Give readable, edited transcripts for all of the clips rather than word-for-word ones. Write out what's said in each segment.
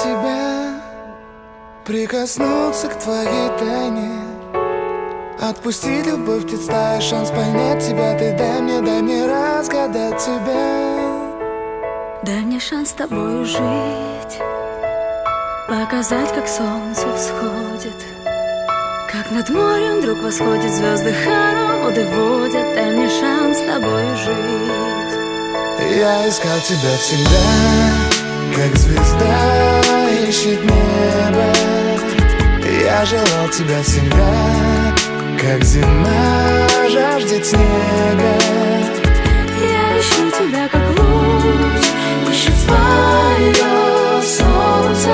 тебя, прикоснуться к твоей тайне, отпустить любовь, представить шанс понять тебя. Ты дай мне разгадать тебя. Дай мне шанс с тобою жить, показать, как солнце всходит, как над морем вдруг восходит, звезды хороводы водят. Дай мне шанс с тобою жить. Я искал тебя всегда, как звезда ищет небо. Я желал тебя всегда, как зима жаждет снега. Я ищу тебя, как луч ищет свое солнце.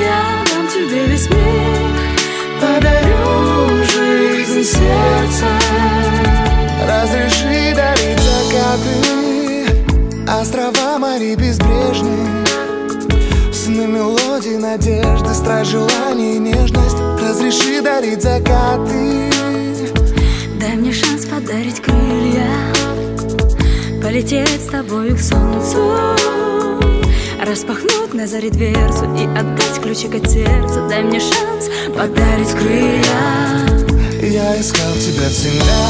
Я дам тебе весь мир, подарю жизнь сердца. Разреши дарить закаты, острова, моря безбрежные, сны, мелодии, надежды, страсть, желание и нежность. Разреши дарить закаты. Дай мне шанс подарить крылья, полететь с тобою к солнцу, распахнуть на заре дверцу и отдать ключик от сердца. Дай мне шанс подарить крылья. Я искал тебя всегда,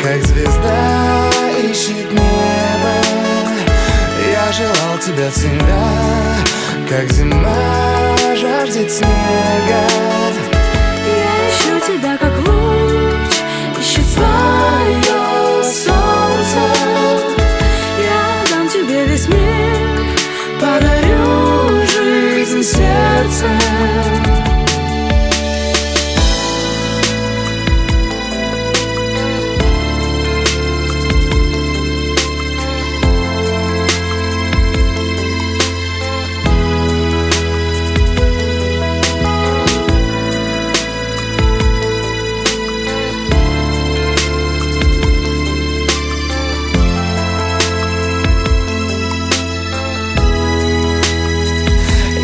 как звезда ищет небо. Я желал тебя всегда, как зима жаждет снега. Я ищу тебя, как луч ищет свое солнце. Я дам тебе весь мир, подарю жизнь сердца.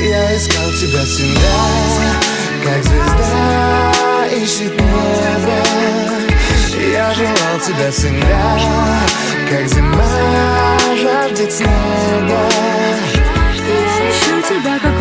Я искал тебя всегда, как звезда ищет небо. Я желал тебя всегда, как зима жаждет снега. Я ищу тебя, как